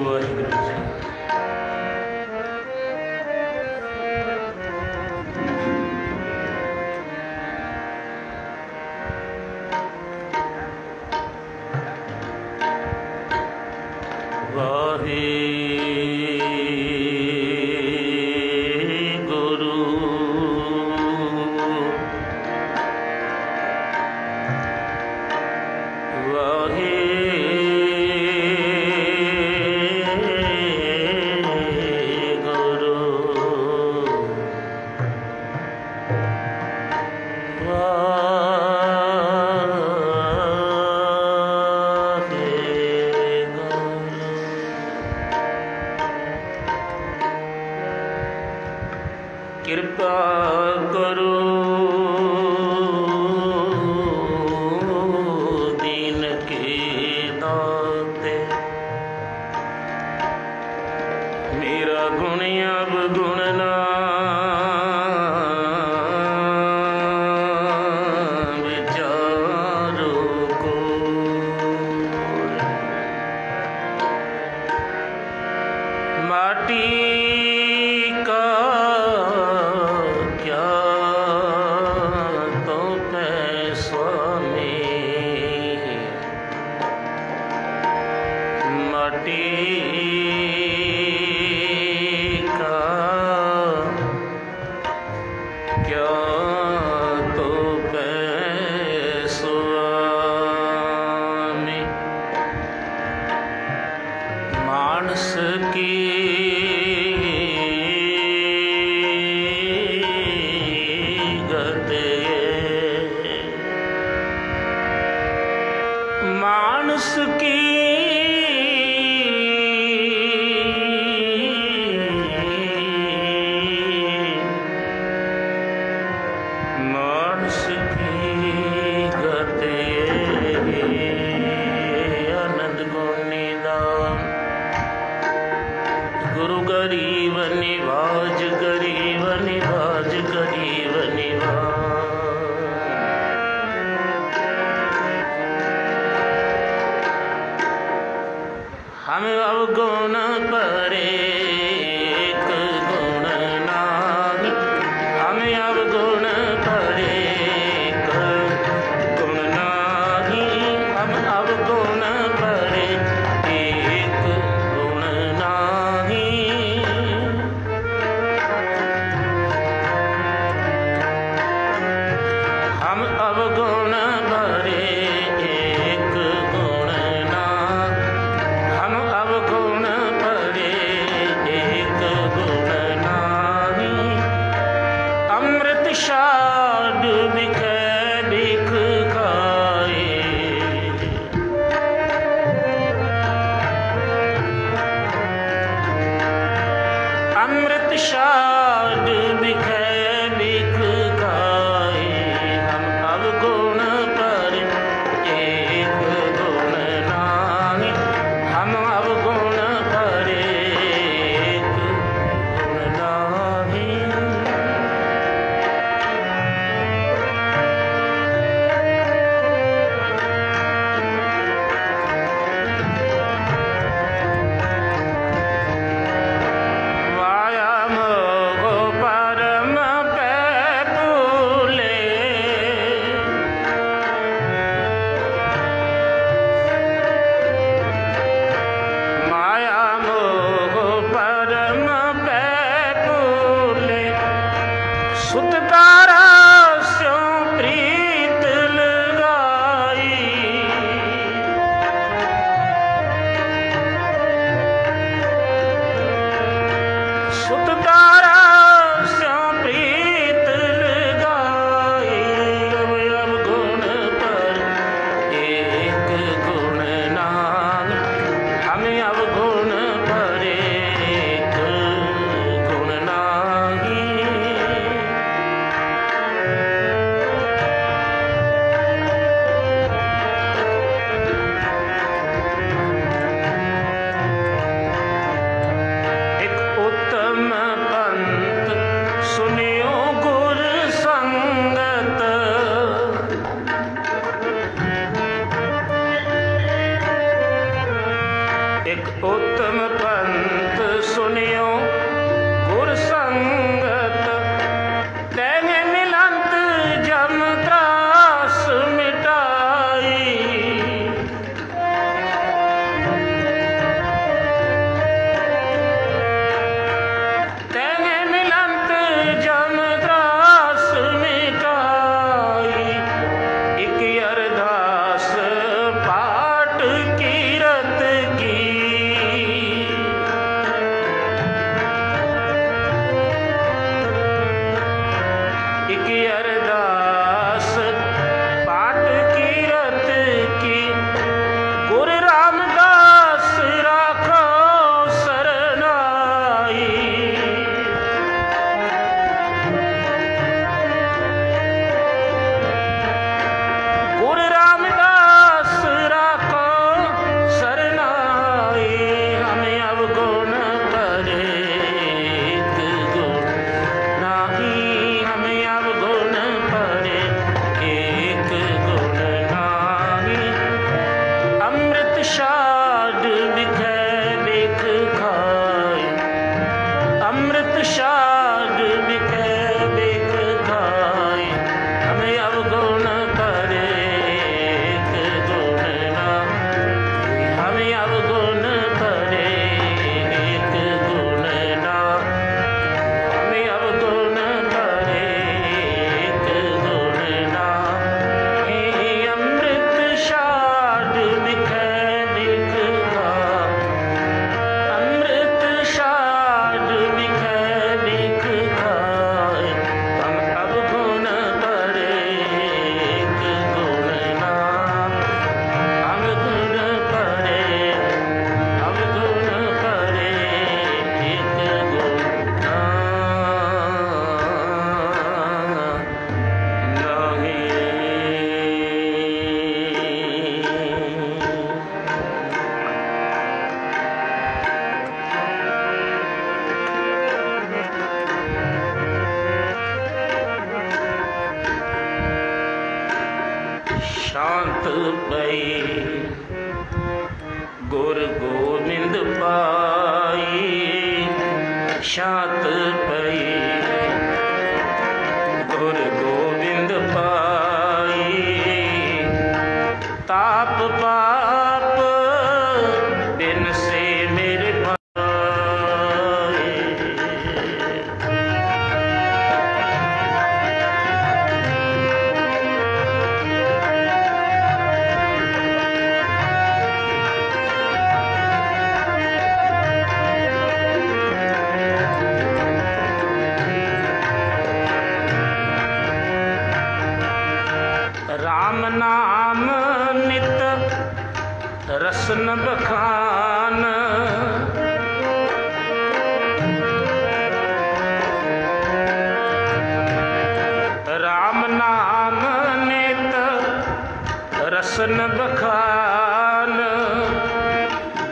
वाहिगुरू जी। कृपा करो दीन के दाते, मेरा गुण अब गुण ना विचारो को। माटी मानस की गते, मानस की मानस की गते, आनंद गुणिदान गुरु गरीब निवाज, गरीब निवाज, गरीब निवाज। हम अवगुण परे एक गुण नाही, हम अवगुण परे एक गुण नाही, हम अवगुण परे एक गुण नाही। हम अवगुण परे एक गुण ना, हम अवगुण परे एक गुण नाही। अमृत शाद बिखे बिख खाए, अमृत शाद बिखे बिख खाए। हम अवगुण पर एक गुण नाही, हम अवगुण पर एक गुण नाही। माया मोह परम पे भूले, माया मोह परम पे भूले। सुत तारा स्यों प्रीत लगाई, सुत तारा स्यों प्रीत लगाई। अब गुण पर एक गुण नाही, हम अब गुण पर एक गुण नाही। एक उत्तम पंथ सुनियो गुर संगत, एक उत्तम शाद बिखै बिख खाए, अमृत शाद बिखै बिख खाए। हमें अवगुण करे एक गुण ना, हमें अवगुण करे एक गुण ना, हमें अवगुण करे एक गुण ना। अमृत शाद बिखै बिख खाए, अमृत शाद बिखै बिख खाए। हम अवगुण करे एक गुण ना, अवगुण करे, अवगुण करे एक गुण ना। शांत पई गुर गोविंद पाई, शांत पई गुर गोविंद पाई। ताप पाप बिन से मेरे भाई, राम नाम नित रसन बखान। राम नाम नित रसन बखान।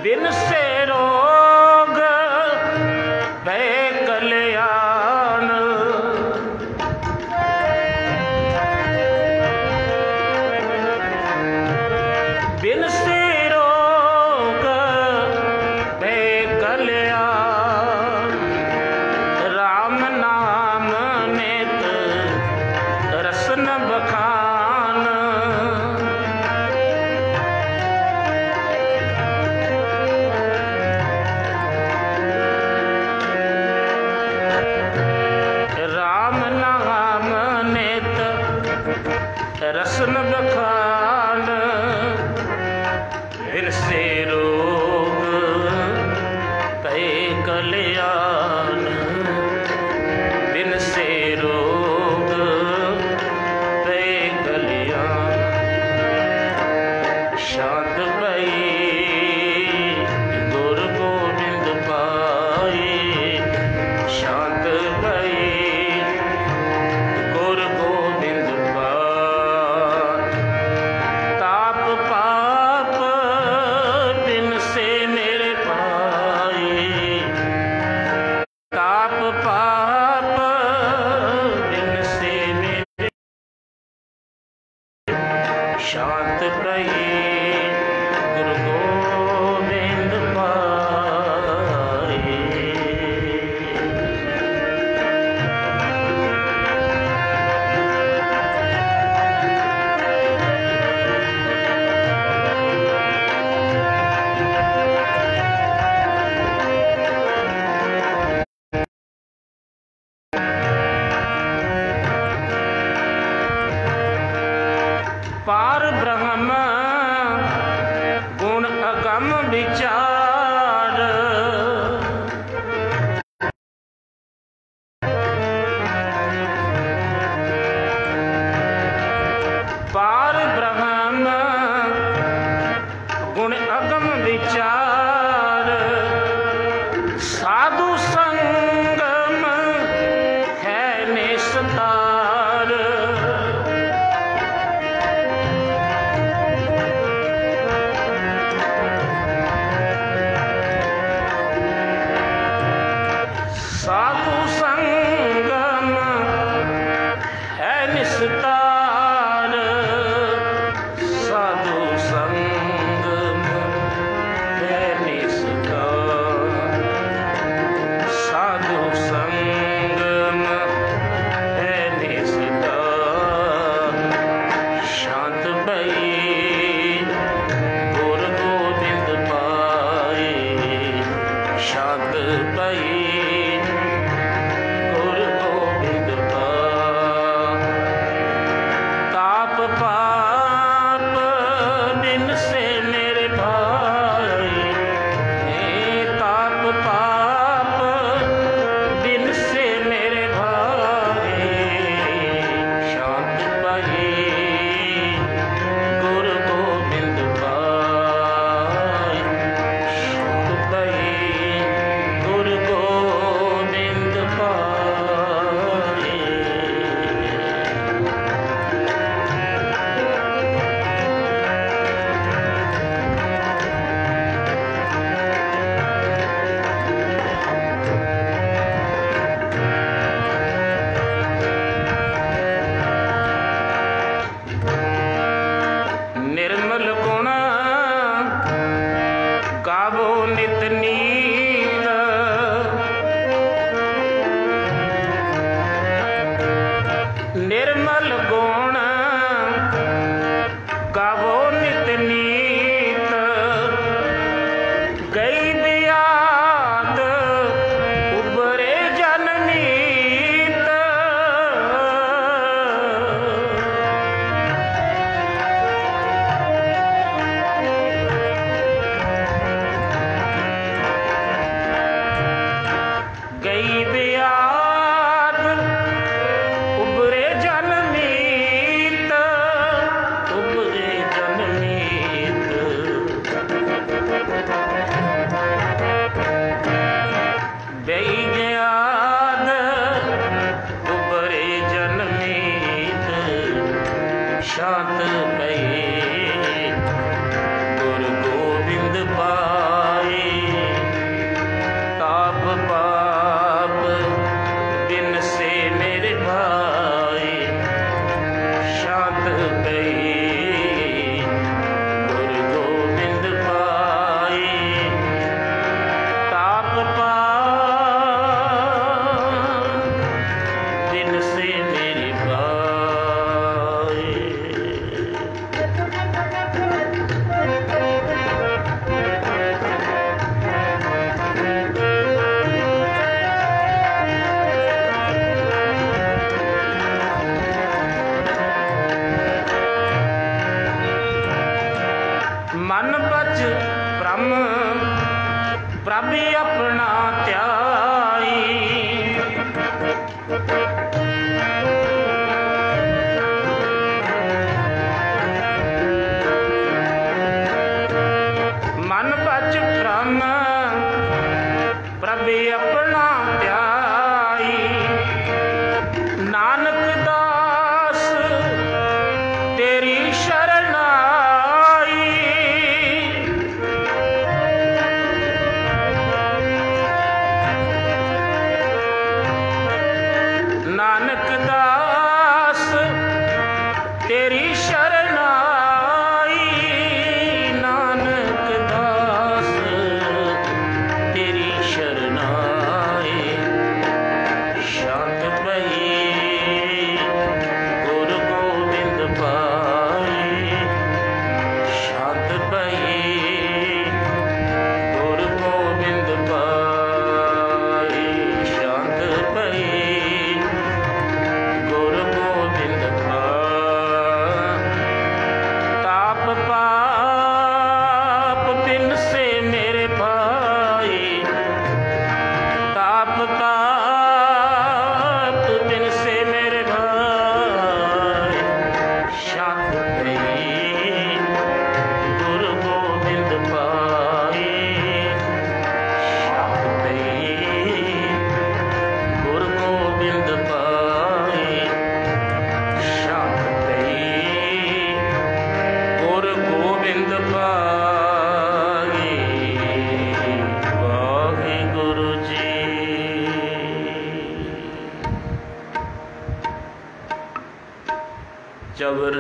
बिन से रोग भय कल्याण। बिन से रोग भय कल्याण। राम नाम नित रसन बखान। राम नाम नित रसन बखान। बिन से रोग भय कल्याण। बिन से रोग भय कल्याण। शांत भई गुर गोविंद पाई, शांत भई गुर गोविंद पाई। ताप पाप बिन से मेरे पाई, ताप पाप बिन से मेरे। शांत भई गुरु गोविंद पाई। पार ब्रह्म गुण अगम विचार। पार ब्रह्म गुण अगम विचार। साधु संगम है निस्तार। सच ब्रह्म प्रभ अपना त्याई। मन बच ब्रह्म प्रभ अपना त्याई। नानक दास तेरी शरण आई। नानक दास तेरी शरण आई। नानक दास तेरी शरण आई। शांत भई गुरु गोविंद पाई। शांत भई गुरु गोविंद पाई। शांत भई गुरु गोविंद पाई। ताप पाप बिन से मेरे भाई। ताप ताप बिन से मेरे भाई। शांत भई गुरु गोविंद पाई। शांत भई गुरु गोविंद पाई। शांत भई गुरु गोविंद पाई। वाहिगुरु जी। चवर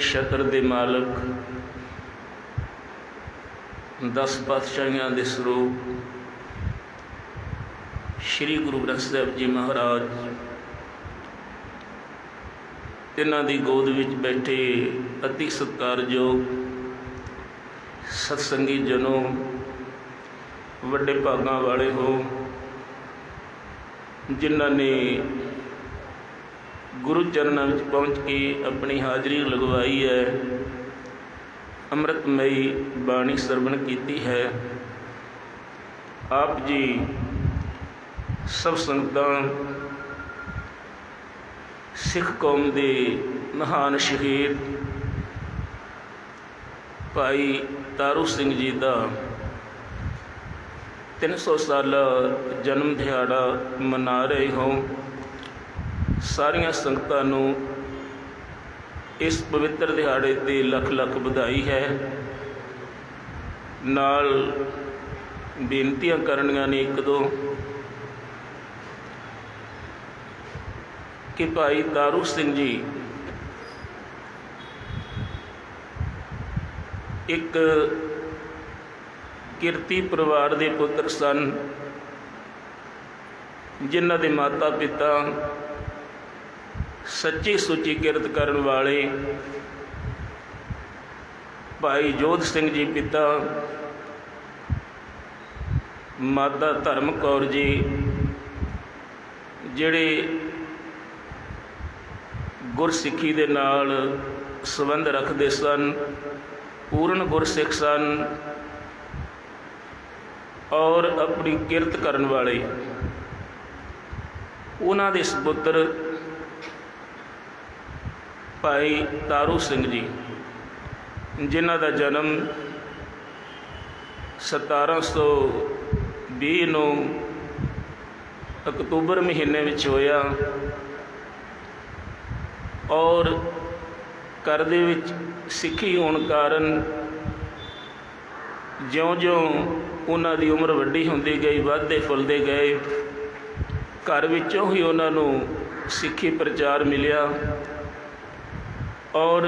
छतर दे मालक 10 पातशाहियां दे सरूप श्री गुरु ग्रंथ साहिब जी महाराज, तिन्हां दी गोद विच बैठे अति सत्कारयोग सत्संगी जनों, वड्डे भागां वाले हो जिन्हां ने गुरु चरणों में पहुँच के अपनी हाज़री लगवाई है, अमृतमयी बाणी सरवण की है। आप जी सब संगतां सिख कौम के महान शहीद भाई तारू सिंह जी का 300 साला जन्म दिहाड़ा मना रहे हो। सारिया संगतां नूं इस पवित्र दिहाड़े ते लख लख बधाई है। नाल बेनतियां करनियां ने एक दो कि भाई तारू सिंह जी एक किरती परिवार के पुत्र सन, जिन्हां दे माता पिता सच्ची सुची किरत करन वाले भाई जोध सिंह जी पिता, माता धर्म कौर जी जिहड़े गुरसिੱਖੀ दे नाल संबंध रखते सन, पूर्ण गुरसिੱਖ सन और अपनी किरत करन वाले। उन्हां दे सपुत्र भाई तारू सिंह जी, जिन्हां दा जन्म 1720 नूं अक्तूबर महीने विच होया और घर दे विच सिੱਖੀ होने कारण ज्यों-ज्यों उन्हां दी उम्र वड्डी हुंदी गई, वधदे फुलदे गए, घर विचों ही उन्हां नूं सिੱਖੀ प्रचार मिलिया और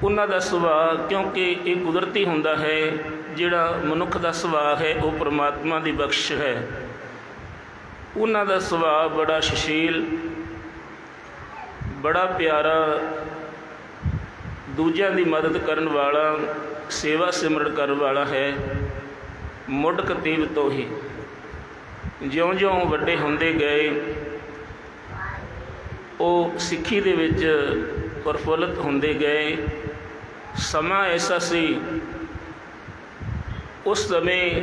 उन्हां दा सुभाव, क्योंकि ये कुदरती हुंदा है, जिहड़ा मनुख दा सुभाव है वो परमात्मा दी बख्श है। उन्हां दा सुभाव बड़ा सुशील, बड़ा प्यारा, दूजियां दी मदद करन वाला, सेवा सिमरन करन वाला है। मुढ़ कतीब तो ही ज्यों-ज्यों वड्डे हुंदे गए वो सिੱਖੀ दे विच प्रफुल्लित हुंदे गए। ਸਮਾਂ ਐਸਾ ਸੀ, ਉਸ ਸਮੇਂ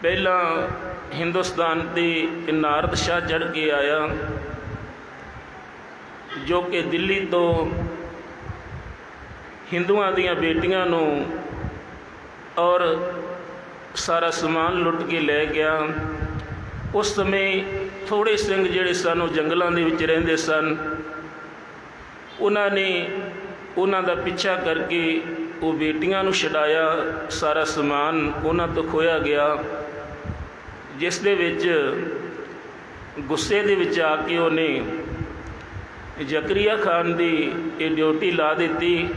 ਪਹਿਲਾਂ ਹਿੰਦੁਸਤਾਨ 'ਤੇ ਨਾਰਦ ਸ਼ਾਹ ਚੜ੍ਹ ਕੇ ਆਇਆ, ਜੋ ਕਿ ਦਿੱਲੀ ਤੋਂ ਹਿੰਦੂਆਂ ਦੀਆਂ ਬੇਟੀਆਂ ਨੂੰ ਔਰ ਸਾਰਾ ਸਮਾਨ ਲੁੱਟ ਕੇ ਲੈ ਗਿਆ। ਉਸ ਸਮੇਂ ਥੋੜ੍ਹੇ ਸਿੰਘ ਜਿਹੜੇ ਸਨ ਉਹ ਜੰਗਲਾਂ ਦੇ ਵਿੱਚ ਰਹਿੰਦੇ ਸਨ। ਉਹਨਾਂ ਨੇ ਉਹਨਾਂ ਦਾ ਪਿੱਛਾ ਕਰਕੇ ਉਹ ਬੇਟੀਆਂ ਨੂੰ ਛਡਾਇਆ, ਸਾਰਾ ਸਮਾਨ ਉਹਨਾਂ ਤੋਂ ਖੋਇਆ ਗਿਆ, ਜਿਸ ਦੇ ਵਿੱਚ ਗੁੱਸੇ ਦੇ ਵਿੱਚ ਆ ਕੇ ਉਹਨੇ ਜ਼ਕਰੀਆ ਖਾਨ ਦੀ ਇਹ ਡਿਊਟੀ ਲਾ ਦਿੱਤੀ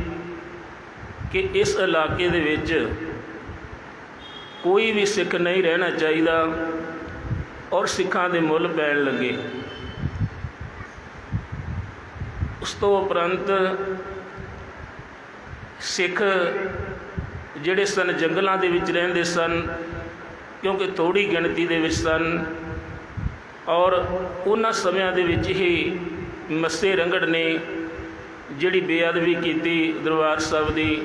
ਕਿ ਇਸ ਇਲਾਕੇ ਦੇ ਵਿੱਚ ਕੋਈ ਵੀ ਸਿੱਖ ਨਹੀਂ ਰਹਿਣਾ ਚਾਹੀਦਾ, ਔਰ ਸਿੱਖਾਂ ਦੇ ਮੁੱਲ ਪੈਣ ਲੱਗੇ। ਉਸ ਤੋਂ ਉਪਰੰਤ ਸਿੱਖ ਜਿਹੜੇ ਸਨ ਜੰਗਲਾਂ ਦੇ ਵਿੱਚ ਰਹਿੰਦੇ ਸਨ, ਕਿਉਂਕਿ ਥੋੜ੍ਹੀ ਗਿਣਤੀ ਦੇ ਵਿੱਚ ਸਨ, ਔਰ ਉਹਨਾਂ ਸਮਿਆਂ ਦੇ ਵਿੱਚ ਹੀ ਮੱਸੇ ਰੰਗੜ ਨੇ ਜਿਹੜੀ ਬੇਅਦਬੀ ਕੀਤੀ ਦਰਬਾਰ ਸਾਹਿਬ ਦੀ,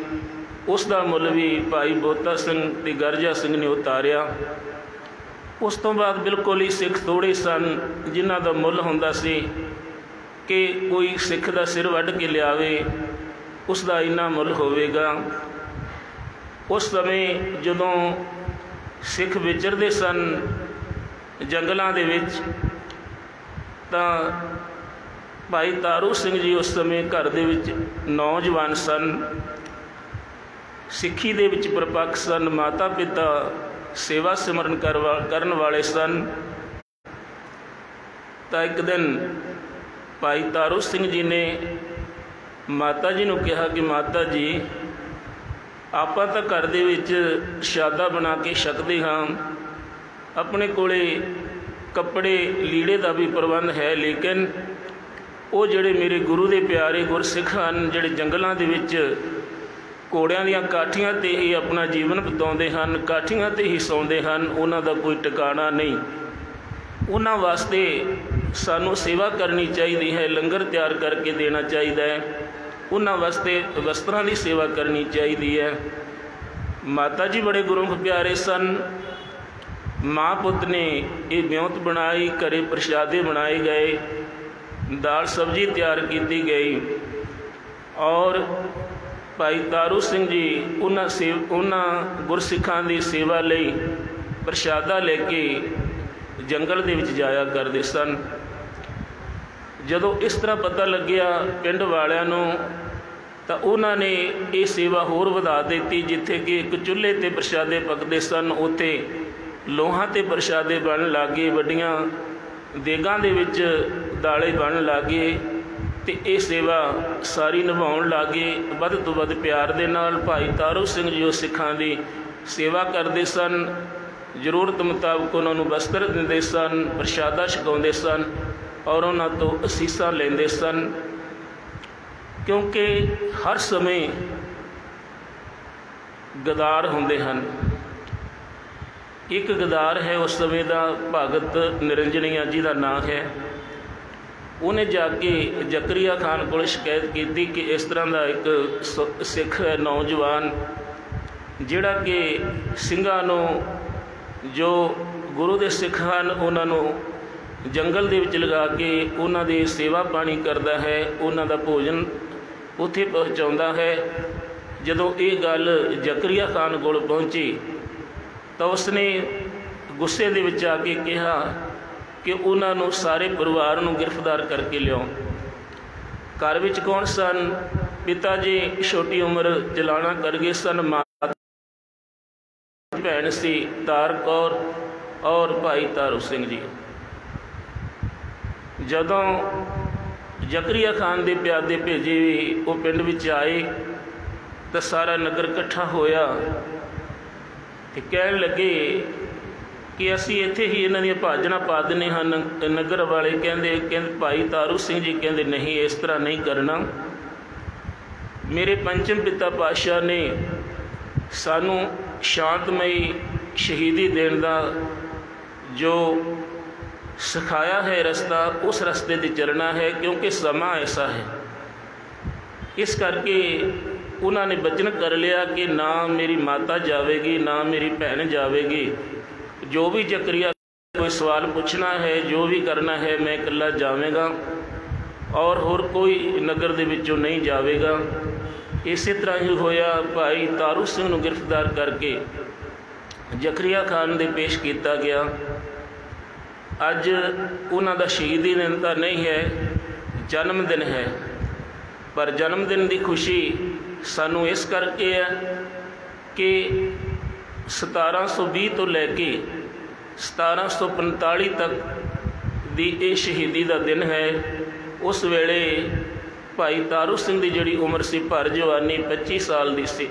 ਉਸ ਦਾ ਮੁੱਲ ਵੀ ਭਾਈ ਬੋਤਾ ਸਿੰਘ ਅਤੇ ਗਰਜਾ ਸਿੰਘ ਨੇ ਉਤਾਰਿਆ। ਉਸ ਤੋਂ ਬਾਅਦ ਬਿਲਕੁਲ ਹੀ ਸਿੱਖ ਥੋੜ੍ਹੇ ਸਨ ਜਿਨ੍ਹਾਂ ਦਾ ਮੁੱਲ ਹੁੰਦਾ ਸੀ ਕਿ ਕੋਈ ਸਿੱਖ ਦਾ ਸਿਰ ਵੱਢ ਕੇ ਲਿਆਵੇ, ਉਸ ਦਾ ਇੰਨਾ ਮੁੱਲ ਹੋਵੇਗਾ। ਉਸ ਸਮੇਂ ਜਦੋਂ ਸਿੱਖ ਵਿਚਰਦੇ ਸਨ ਜੰਗਲਾਂ ਦੇ ਵਿੱਚ, ਤਾਂ ਭਾਈ ਤਾਰੂ ਸਿੰਘ ਜੀ ਉਸ ਸਮੇਂ ਘਰ ਦੇ ਵਿੱਚ ਨੌਜਵਾਨ ਸਨ, ਸਿੱਖੀ ਦੇ ਵਿੱਚ ਪ੍ਰਪੱਕ ਸਨ, ਮਾਤਾ ਪਿਤਾ ਸੇਵਾ ਸਿਮਰਨ ਕਰਨ ਵਾਲੇ ਸਨ। ਤਾਂ ਇੱਕ ਦਿਨ ਭਾਈ ਤਾਰੂ ਸਿੰਘ ਜੀ ਨੇ ਮਾਤਾ ਜੀ ਨੂੰ ਕਿਹਾ ਕਿ ਮਾਤਾ ਜੀ, ਆਪਾਂ ਤਾਂ ਘਰ ਦੇ ਵਿੱਚ ਪ੍ਰਸ਼ਾਦਾ ਬਣਾ ਕੇ ਛਕਦੇ ਹਾਂ, ਆਪਣੇ ਕੋਲੇ ਕੱਪੜੇ ਲੀੜੇ ਦਾ ਵੀ ਪ੍ਰਬੰਧ ਹੈ, ਲੇਕਿਨ ਉਹ ਜਿਹੜੇ ਮੇਰੇ ਗੁਰੂ ਦੇ ਪਿਆਰੇ ਗੁਰਸਿੱਖ ਹਨ, ਜਿਹੜੇ ਜੰਗਲਾਂ ਦੇ ਵਿੱਚ ਘੋੜਿਆਂ ਦੀਆਂ ਕਾਠੀਆਂ 'ਤੇ ਹੀ ਆਪਣਾ ਜੀਵਨ ਬਿਤਾਉਂਦੇ ਹਨ, ਕਾਠੀਆਂ 'ਤੇ ਹੀ ਸੌਂਦੇ ਹਨ, ਉਹਨਾਂ ਦਾ ਕੋਈ ਟਿਕਾਣਾ ਨਹੀਂ। ਉਹਨਾਂ ਵਾਸਤੇ ਸਾਨੂੰ ਸੇਵਾ ਕਰਨੀ ਚਾਹੀਦੀ ਹੈ, ਲੰਗਰ ਤਿਆਰ ਕਰਕੇ ਦੇਣਾ ਚਾਹੀਦਾ ਹੈ, ਉਹਨਾਂ ਵਾਸਤੇ ਵਸਤਰਾਂ ਦੀ ਸੇਵਾ ਕਰਨੀ ਚਾਹੀਦੀ ਹੈ। ਮਾਤਾ ਜੀ ਬੜੇ ਗੁਰਮੁਖ ਪਿਆਰੇ ਸਨ। ਮਾਂ ਪੁੱਤ ਨੇ ਇਹ ਵਿਉਂਤ ਬਣਾਈ, ਘਰੇ ਪ੍ਰਸ਼ਾਦੇ ਬਣਾਏ ਗਏ, ਦਾਲ ਸਬਜ਼ੀ ਤਿਆਰ ਕੀਤੀ ਗਈ, ਔਰ ਭਾਈ ਤਾਰੂ ਸਿੰਘ ਜੀ ਉਹਨਾਂ ਗੁਰਸਿੱਖਾਂ ਦੀ ਸੇਵਾ ਲਈ ਪ੍ਰਸ਼ਾਦਾ ਲੈ ਕੇ ਜੰਗਲ ਦੇ ਵਿੱਚ ਜਾਇਆ ਕਰਦੇ ਸਨ। ਜਦੋਂ ਇਸ ਤਰ੍ਹਾਂ ਪਤਾ ਲੱਗਿਆ ਪਿੰਡ ਵਾਲਿਆਂ ਨੂੰ, ਤਾਂ ਉਹਨਾਂ ਨੇ ਇਹ ਸੇਵਾ ਹੋਰ ਵਧਾ ਦਿੱਤੀ। ਜਿੱਥੇ ਕਿ ਇੱਕ ਚੁੱਲ੍ਹੇ 'ਤੇ ਪ੍ਰਸ਼ਾਦੇ ਪੱਕਦੇ ਸਨ, ਉੱਥੇ ਲੋਹਾਂ 'ਤੇ ਪ੍ਰਸ਼ਾਦੇ ਬਣਨ ਲੱਗ ਗਏ, ਵੱਡੀਆਂ ਦੇਗਾਂ ਦੇ ਵਿੱਚ ਦਾਲੇ ਬਣਨ ਲੱਗ ਗਏ, ਅਤੇ ਇਹ ਸੇਵਾ ਸਾਰੀ ਨਿਭਾਉਣ ਲੱਗ ਗਏ ਵੱਧ ਤੋਂ ਵੱਧ ਪਿਆਰ ਦੇ ਨਾਲ। ਭਾਈ ਤਾਰੂ ਸਿੰਘ ਜੀ ਉਹ ਸਿੱਖਾਂ ਦੀ ਸੇਵਾ ਕਰਦੇ ਸਨ, ਜ਼ਰੂਰਤ ਮੁਤਾਬਕ ਉਹਨਾਂ ਨੂੰ ਵਸਤਰ ਦਿੰਦੇ ਸਨ, ਪ੍ਰਸ਼ਾਦਾ ਛਕਾਉਂਦੇ ਸਨ, ਔਰ ਉਹਨਾਂ ਤੋਂ ਅਸੀਸਾਂ ਲੈਂਦੇ ਸਨ। ਕਿਉਂਕਿ ਹਰ ਸਮੇਂ ਗਦਾਰ ਹੁੰਦੇ ਹਨ। ਇੱਕ ਗਦਾਰ ਹੈ ਉਸ ਸਮੇਂ ਦਾ ਭਗਤ ਨਿਰੰਜਨੀਆ ਜੀ ਦਾ ਨਾਂ ਹੈ। ਉਹਨੇ ਜਾ ਕੇ ਜ਼ਕਰੀਆ ਖਾਨ ਕੋਲ ਸ਼ਿਕਾਇਤ ਕੀਤੀ ਕਿ ਇਸ ਤਰ੍ਹਾਂ ਦਾ ਇੱਕ ਸਿੱਖ ਹੈ ਨੌਜਵਾਨ, ਜਿਹੜਾ ਕਿ ਸਿੰਘਾਂ ਨੂੰ, ਜੋ ਗੁਰੂ ਦੇ ਸਿੱਖ ਹਨ, ਉਹਨਾਂ ਨੂੰ ਜੰਗਲ ਦੇ ਵਿੱਚ ਲਗਾ ਕੇ ਉਹਨਾਂ ਦੀ ਸੇਵਾ ਪਾਣੀ ਕਰਦਾ ਹੈ, ਉਹਨਾਂ ਦਾ ਭੋਜਨ ਉੱਥੇ ਪਹੁੰਚਾਉਂਦਾ ਹੈ। ਜਦੋਂ ਇਹ ਗੱਲ ਜ਼ਕਰੀਆ ਖਾਨ ਕੋਲ ਪਹੁੰਚੀ ਤਾਂ ਉਸਨੇ ਗੁੱਸੇ ਦੇ ਵਿੱਚ ਆ ਕੇ ਕਿਹਾ ਕਿ ਉਹਨਾਂ ਨੂੰ ਸਾਰੇ ਪਰਿਵਾਰ ਨੂੰ ਗ੍ਰਿਫਤਾਰ ਕਰਕੇ ਲਿਆਓ। ਘਰ ਵਿੱਚ ਕੌਣ ਸਨ? ਪਿਤਾ ਜੀ ਛੋਟੀ ਉਮਰ ਚਲਾਣਾ ਕਰ ਗਏ ਸਨ, ਮਾਤਾ ਭੈਣ ਸੀ ਤਾਰ ਕੌਰ ਔਰ ਭਾਈ ਤਾਰੂ ਸਿੰਘ ਜੀ। ਜਦੋਂ ਜ਼ਕਰੀਆ ਖਾਨ ਦੇ ਪਿਆਦੇ ਭੇਜੇ ਵੀ ਉਹ ਪਿੰਡ ਵਿੱਚ ਆਏ ਤਾਂ ਸਾਰਾ ਨਗਰ ਇਕੱਠਾ ਹੋਇਆ ਅਤੇ ਕਹਿਣ ਲੱਗੇ ਕਿ ਅਸੀਂ ਇੱਥੇ ਹੀ ਇਹਨਾਂ ਦੀਆਂ ਭਾਜਣਾ ਪਾ ਦਿੰਦੇ ਹਨ। ਨਗਰ ਵਾਲੇ ਕਹਿੰਦੇ ਭਾਈ ਤਾਰੂ ਸਿੰਘ ਜੀ ਕਹਿੰਦੇ ਨਹੀਂ, ਇਸ ਤਰ੍ਹਾਂ ਨਹੀਂ ਕਰਨਾ। ਮੇਰੇ ਪੰਚਮ ਪਿਤਾ ਪਾਤਸ਼ਾਹ ਨੇ ਸਾਨੂੰ ਸ਼ਾਂਤਮਈ ਸ਼ਹੀਦੀ ਦੇਣ ਦਾ ਜੋ ਸਿਖਾਇਆ ਹੈ ਰਸਤਾ, ਉਸ ਰਸਤੇ 'ਤੇ ਚੱਲਣਾ ਹੈ, ਕਿਉਂਕਿ ਸਮਾਂ ਐਸਾ ਹੈ इस करके उन्होंने वचन कर लिया कि ना मेरी माता जाएगी ना मेरी भैन जाएगी, जो भी जकरिया कोई सवाल पूछना है, जो भी करना है, मैं इकल्ला जावेगा और होर कोई नगर दे विचों नहीं जाएगा। इस तरह ही होया। भाई तारू सिंह नूं गिरफ्तार करके जकरिया खान दे पेश किया गया। अज उन्हां दा शहीदी दिन तो नहीं है, जन्मदिन है, पर जन्मदिन की खुशी सानू इस करके है कि 1720 तो लैके 1745 तक दी ये शहीदी का दिन है। उस वेले भाई तारू सिंह की जिहड़ी उम्र सी भर जवानी 25 साल की सी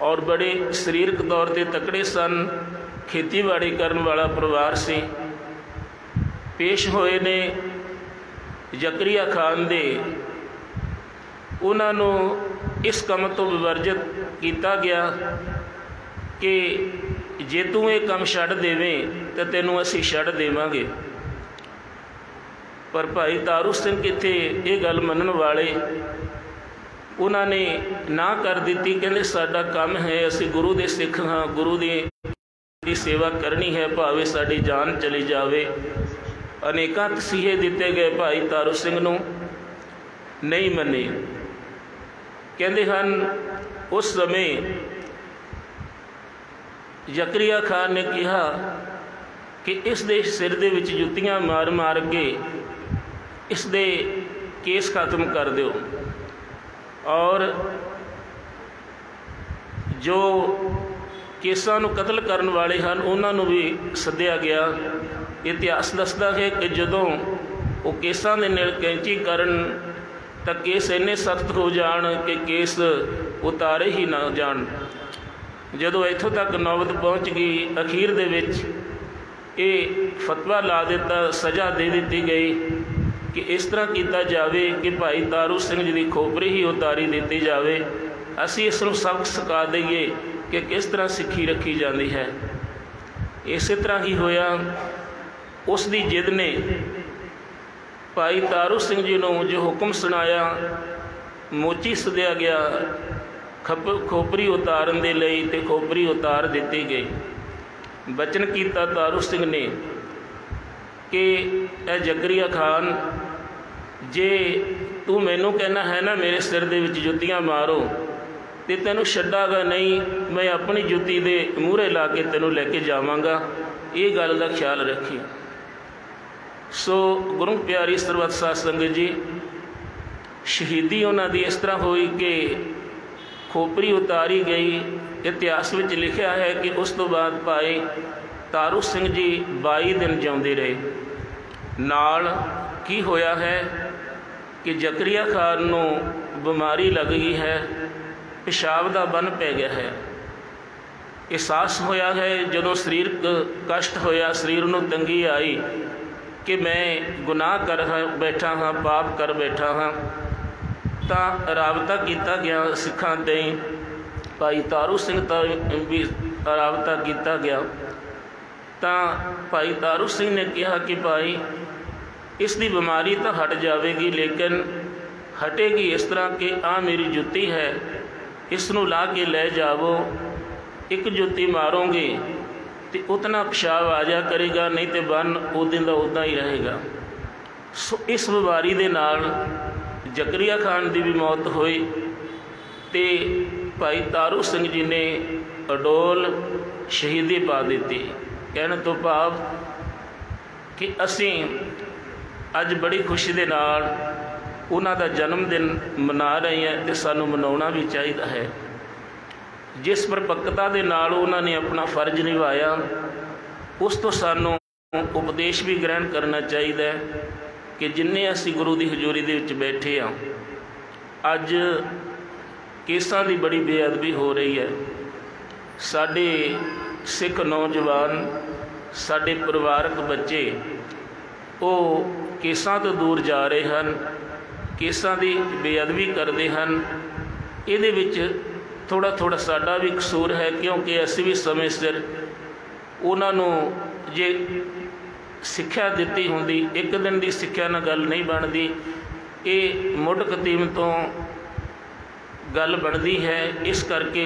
और बड़े शरीरक तौर पर तकड़े सन। खेतीबाड़ी करने वाला परिवार से पेश होए ने जकरिया खान दे उन्होंने इस काम तो विवर्जित किया गया कि जे तू ये काम छड्ड देवें तो तेनों असीं छड्ड देवांगे। पर भाई तारू सिंह किथे ये गल मनण वाले, उन्होंने ना कर दी। कहते साडा काम है, असीं गुरु दे सिख हाँ, गुरु दी सेवा करनी है, भावें साडी जान चली जावे। अनेकां तसीहे दिते गए, भाई तारू सिंह नूं नहीं मने। कहते हैं उस समय जकरिया खान ने कहा कि इस दे सिर दे विच जुत्तियां मार मार के इस दे केस खत्म कर दो और जो केसां नूं कतल करने वाले हैं उन्होंने भी सद्दिया गया। इतिहास दसदा है कि जदों वो केसां दे नेड़ कैंची करन तो केस इन्ने सख्त हो जाण कि केस उतारे ही ना जाण। जदों इत्थों तक नौबत पहुँच गई, अखीर दे विच ये फतवा ला दिता, सज़ा दे दी गई कि इस तरह किया जाए कि भाई तारू सिंह जी की खोपरी ही उतारी दी जाए। असी इसनूं सबक सिखा दईए कि किस तरह सिक्खी रखी जाती है। इस तरह ही होया। उस दी जिद ने भाई तारू सिंह जी नूं जो हुक्म सुनाया, मोची सद्दिया गया खोपरी उतारन दे लई ते खोपरी उतार दी गई। बचन किया तारू सिंह ने कि ए जकरिया खान, जे तू मैनू कहना है ना मेरे सिर दे विच जुत्तियां मारो तो तेनों छड्डागा नहीं, मैं अपनी जुत्ती दे मूहरे ला के तेनों लैके जावांगा। ये गल का ख्याल रखी। सो गुरु प्यारी सरबत साध संगत जी, शहीदी उन्हों की इस तरह हुई कि खोपरी उतारी गई। इतिहास में लिखा है कि उस तो बाद भाई तारू सिंह जी 22 दिन जिउंदे रहे। नाल की होया है कि जकरिया खान नूं बीमारी लग गई है, पेशाब का बन पै गया है। एहसास होया है जदों शरीरक कष्ट होया, शरीर नूं तंगी आई कि मैं गुनाह कर बैठा हाँ, पाप कर बैठा हाँ। तो राबता किया गया सिखां ते, भाई तारू सिंह तो भी राबता किया गया। तो भाई तारू सिंह ने कहा कि भाई इसकी बीमारी तो हट जाएगी, लेकिन हटेगी इस तरह कि आ मेरी जुत्ती है, इसनों ला के ले जावो। एक जुत्ती मारोगे तो उतना पेशाब आ जा करेगा, नहीं तो बन उदन का उदा ही रहेगा। सो इस बीमारी के नाल जकरिया खान की भी मौत हुई तो भाई तारू सिंह जी ने अडोल शहीदी पा दी। कहने तो भाव कि असी अज बड़ी खुशी के नाल उन्हां दा जन्मदिन मना रहे हैं तो सानू मनाउणा भी चाहिए है। जिस परिपक्वता के नाल उन्होंने अपना फर्ज निभाया, उस तो सानू उपदेश भी ग्रहण करना चाहिए कि जिन्ने असी गुरु की हजूरी दे विच बैठे हाँ, अज केसां की बड़ी बेअदबी हो रही है। साडे सिख नौजवान, साडे परिवारक बच्चे वो केसां तो दूर जा रहे हैं, केसां की बेअदबी करते हैं। इहदे विच थोड़ा थोड़ा साडा भी कसूर है, क्योंकि असी भी समय सिर उन्होंने जे सिक्ख्या दी होंदी, एक दिन की सिक्ख्या नाल गल नहीं बनती। ये मुढ़ कतीम तो गल बनती है। इस करके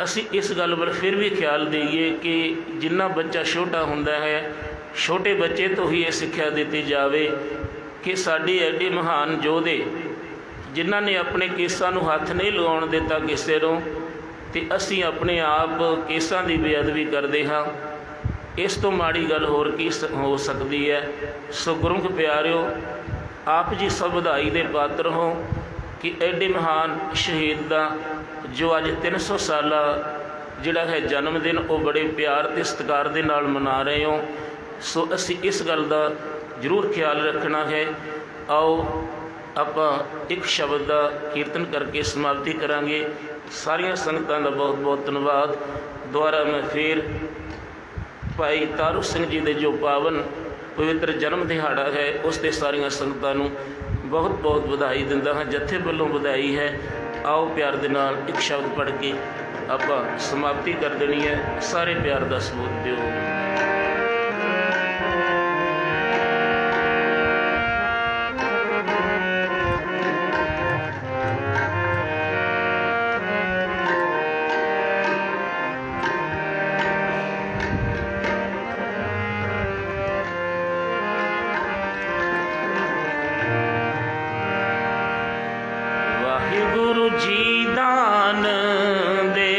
असी इस गल पर फिर भी ख्याल दईए कि जिन्ना बच्चा छोटा हुंदा है, छोटे बच्चे तो ही ये सिक्ख्या दी जाए कि साडी एडे महान योधे जिन्हां ने अपने केसां नूं हथ नहीं लगाउण दिता किसे नूं, ते असी अपने आप केसां की बेअदबी करते हाँ। इस तो माड़ी गल होर की हो सकती है। सो गुरमुख प्यारिओ, आप जी सब बधाई दे पात्र हो कि एडे महान शहीद का जो अज 300 साला जिहड़ा है जन्मदिन वो बड़े प्यार ते सत्कार दे नाल मना रहे हो। सो असी इस गल का जरूर ख्याल रखना है। आओ आपां एक शब्द का कीर्तन करके समाप्ति करांगे। सारिया संगतां दा बहुत बहुत धन्यवाद। दोबारा मैं फिर भाई तारू सिंह जी के जो पावन पवित्र जन्म दिहाड़ा है उसके सारिया संगतां नूं बहुत बहुत बधाई दिंदा हाँ। जत्थे वालों बधाई है। आओ प्यार दे नाल एक शब्द पढ़ के आपां समाप्ति कर देनी है। सारे प्यार का सबूत दिओ। वाहिगुरु जी दान दे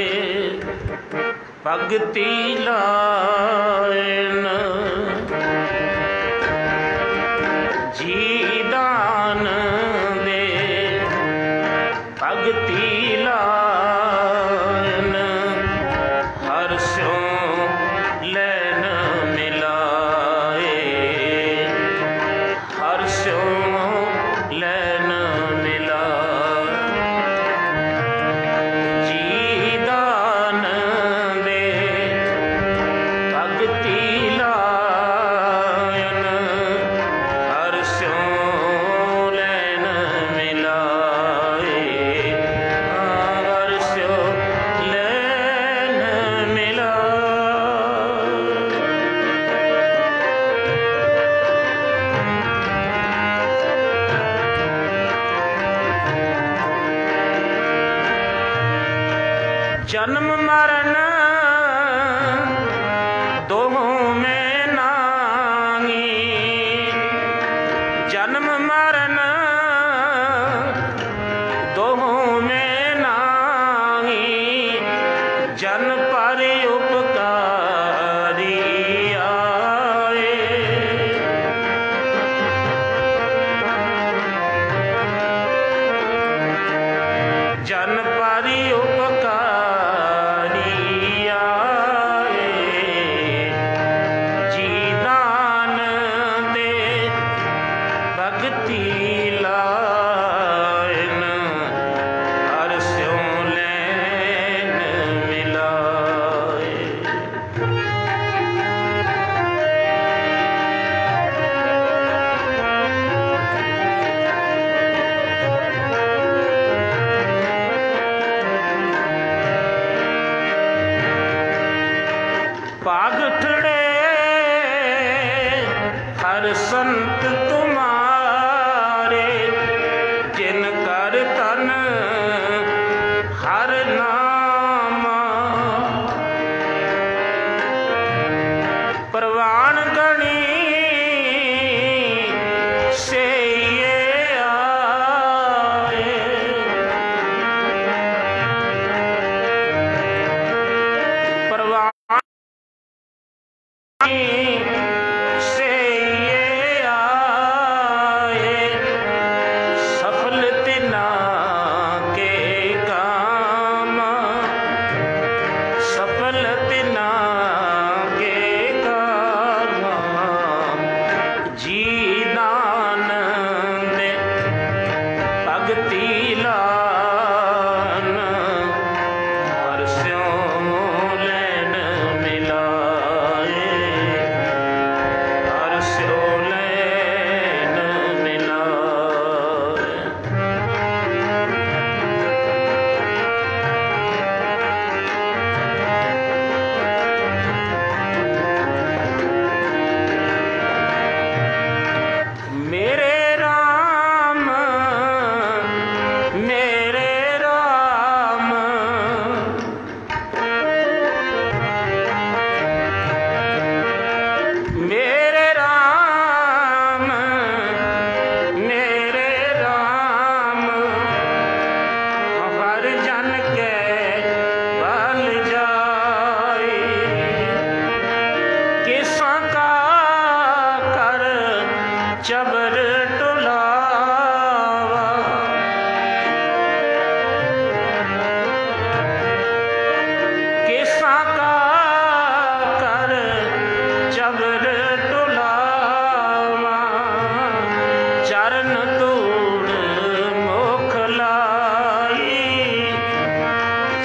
भगति लायन, जी दान दे भगति लायन, हर स्यों लैन मिलाए, हर स्यों लैन जन्म मरण दोहों में नांगी, जन्म मरण दोहों में नांगी, जन पर उपकारी आए, जन पर उपकारी पागठड़े हर संत तुम्हारे, जिन कर तन हर नामा, प्रवान गणी से ये आए, प्रवान से ये आए, सफल तिना के काम,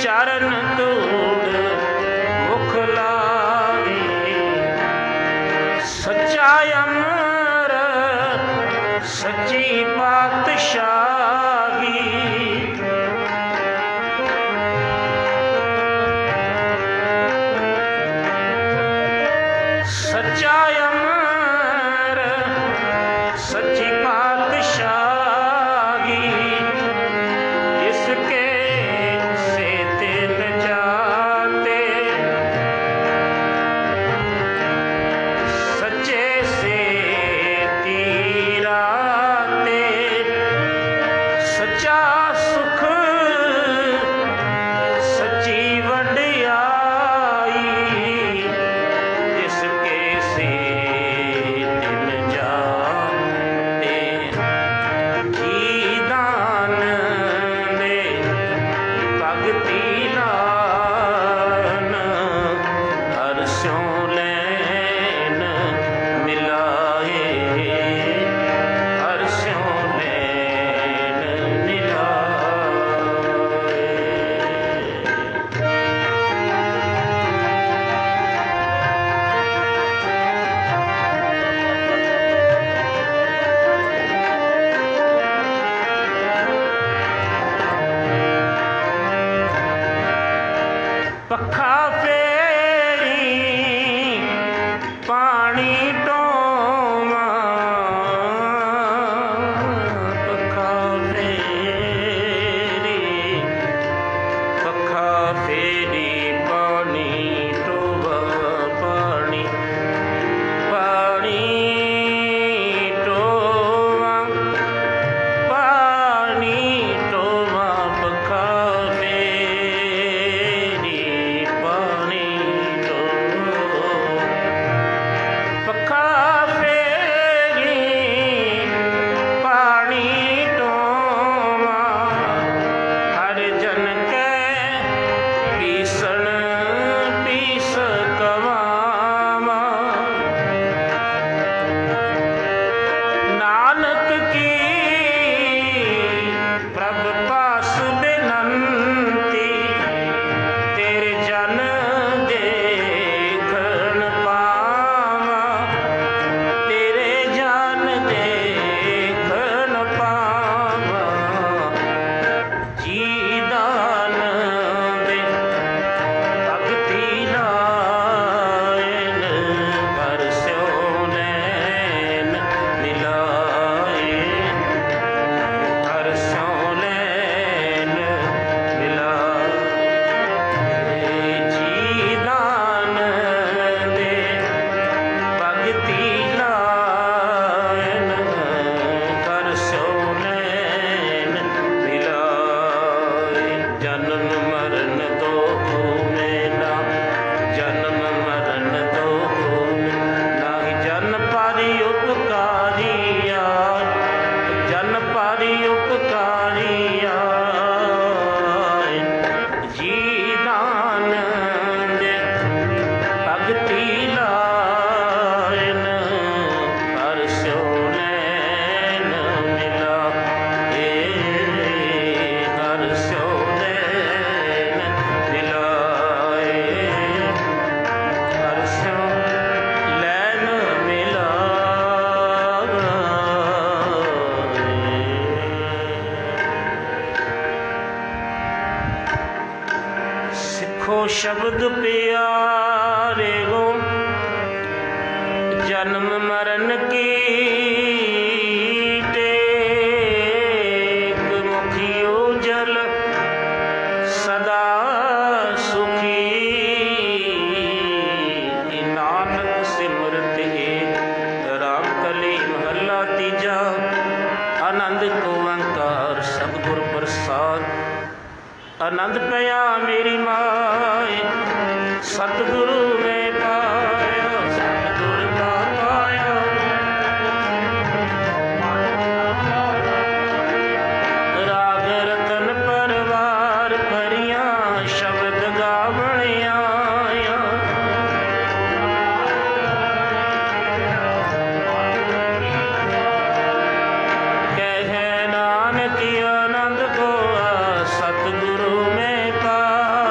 चरण धूड़ मुख लागे। सच्चा अमर सच्ची पातशाही, सच्चा अमर सच्ची पातशाही, जिसके से तिल जाते सच्चे से तीराते। सच्चा सुख सच्ची वडियाई, जिसके से तिल जाते। जी दान दे भगती लान, हर स्यों लैन मिलाए, हर स्यों लैन मिलाए। पखा फेरी पानी टोवा, पखा फेरी पानी टोवा, पानी पानी टोवा, पानी टोवा। पखा फेरी पानी टोवा, पखा फेरी पानी टोवा। हर जन के पीसन पीस कवावा, नानक की प्रभ पास बिनंती। तेरे जन देखन पावा, तेरे जन देखन पावा। जी दान दे भगती लायन, हर स्यों लैन मिलाए, हर स्यों लैन मिलाए। जी दान दे भगती लायन, हर स्यों लैन मिलाए। जन्म मरण दो मेला, जन्म मरण दो नाही जन पारी उपकारिया, जन पारी उपकारिया। जी दान दे भगती लायन, हर स्यों लैन मिलाए, हर स्यों लैन मिलाए, हर स्यों लैन मिलाए। सिखो शब्द प्यारे हो, जन्म मरण की टेक। मुखियो जल सदा सुखी, नानक सिमरत है राम कली। महला तीजा। आनंद को ओंकार सतगुर प्रसाद, आनंद पया मेरी माए। सतगुरु में पाया, सतगुर का पाया। राग रतन परवार भरिया, शब्द गावण आया। कह नानक आनंद को सतगुरु में पाया।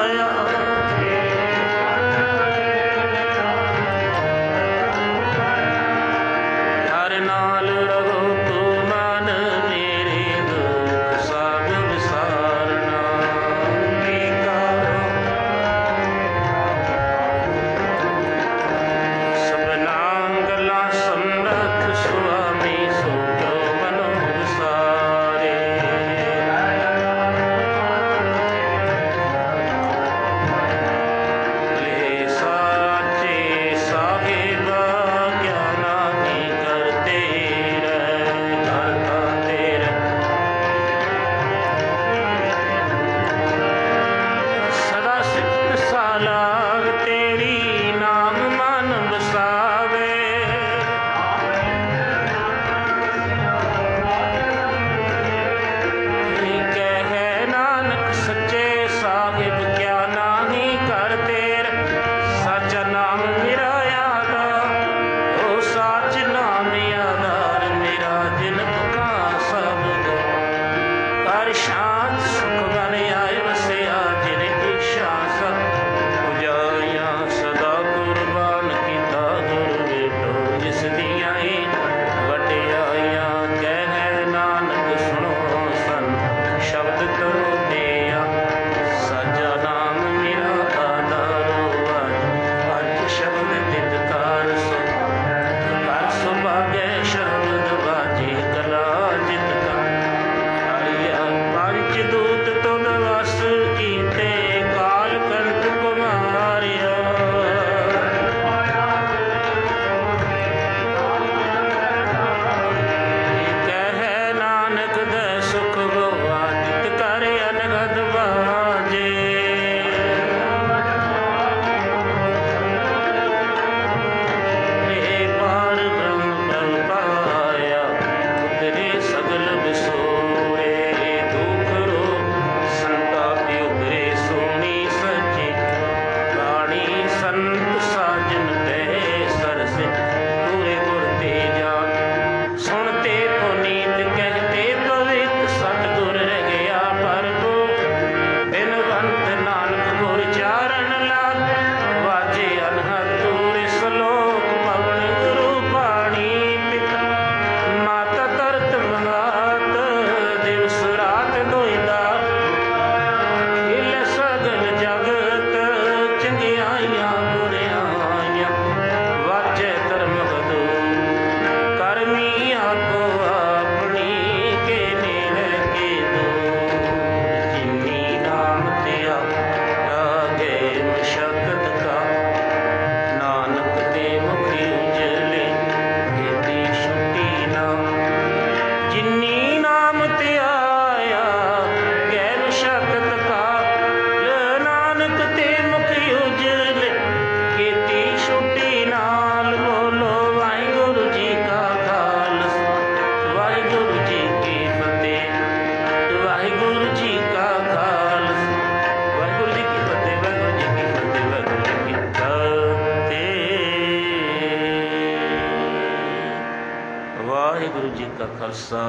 का खालसा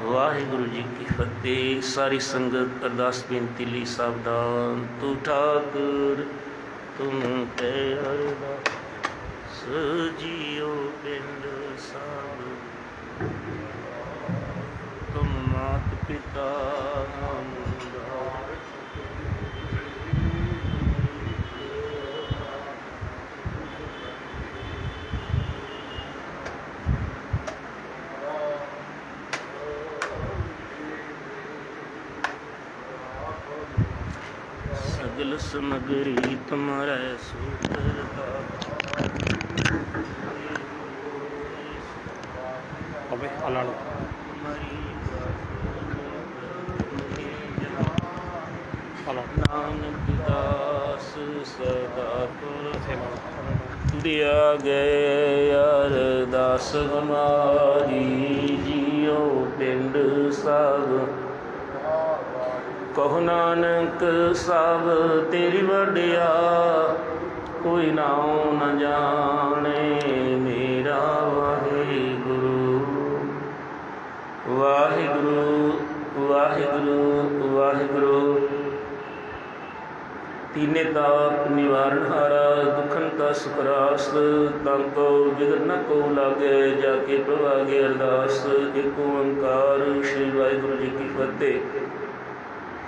वाहिगुरु जी की फतेह। सारी संगत अरदास बेनती ली सावधान। तू ठाकुर तुम ते अरदास जियो पिंड सब, तुम मात पिता सगल समगरी तुम्हारा सूत्र नानक दास सदा दिया गए अरदास हमारी, जियो पिंड सब कहो नानक सब तेरी वड्डिया, कोई नाम न जाने मेरा वाहिगुरु। वाहिगुरु वाहिगुरु वाहिगुरु। तीने ताप निवारण हारा, दुखन का सुखरास, ताको बिगड़ न को लागे, जाके प्रभागे अरदास। एक ओंकार श्री वाहिगुरु जी की फतेह।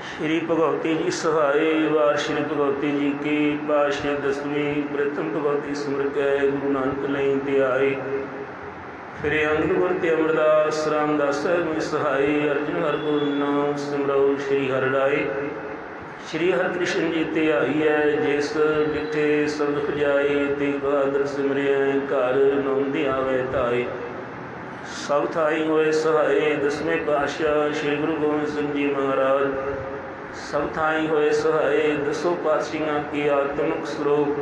श्री भगवती जी सहाय। वार श्री भगवती जी की पातशाही दसवीं प्रथम भगवती सिमर के गुरु नानक लई ते आए। फिर अंग गुर ते अमरदास रामदास में सहाय। अर्जुन हर गुरु नाम सिमरो श्री हरड़ाए। श्री हरकृष्ण जी ते आई है, जिस डिठे सब दुख जाए, ते बहादुर सिमरिया घर नौंदी आवे ताए। सब थाई होए सहाय। दसवें पातशाह श्री गुरु गोबिंद सिंह जी महाराज सब थाई होए सहाय। दसों पातशाहियों की आत्मक स्वरूप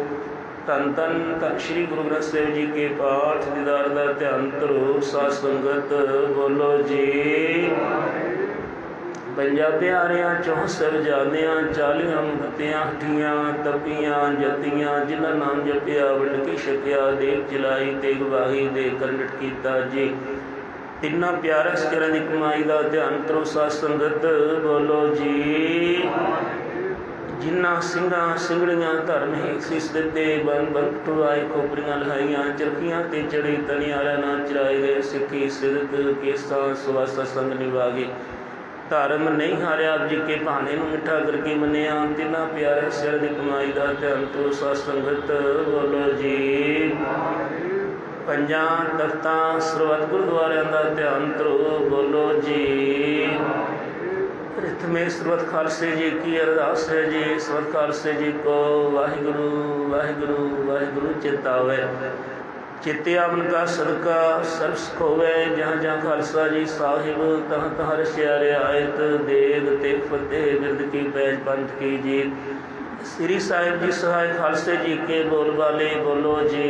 धन धन धन श्री गुरु ग्रंथ साहिब जी के पाठ दीदार का ध्यान करो। साध संगत बोलो जी। 50 प्यारियां 64 साहिबजादियां 40 मुक्तियां हठियां तपियां जतियां, जिन्हां नाम जपिया वंड की छकिया, देख जलाई तेग बाही दे कंडट कीता जी। तिन्ना प्यारा सिकरां दी कमाई का ध्यान करो। साध संगत बोलो जी। जिन्ना सिंघां सिंगड़ियां धर्म ही सीस दिते, बन बन टुराए खोपरियां लहाइयां, चरखियां ते चढ़ी तनियारा ना चराए गए, सिक्खी सिदक केसा सुवासा संग निभागे। धर्म नहीं हारिया आप जी के भाने नूं मिठा करके मनिया, तिन्ना प्यारे सिर दी कमाई का ध्यान करो। साध संगत बोलो जी। पंजां तख्तां सरबत गुरुद्वारियां दा ध्यान करो। बोलो जी। प्रथमे सरबत खालसे जी की अरदास है जी। सरबत खालसे जी को वाहिगुरु वाहिगुरु वाहिगुरु चितावे। चित्यावन का सदका सर्व सुख होवे, जहाँ जहाँ खालसा जी साहिब तहाँ तहाँ रसिया रियायत। देग ते फतेह बिरद की पैज पंथ की जीत। श्री साहिब जी सहाय खालसे जी के बोल वाले बोलो जी।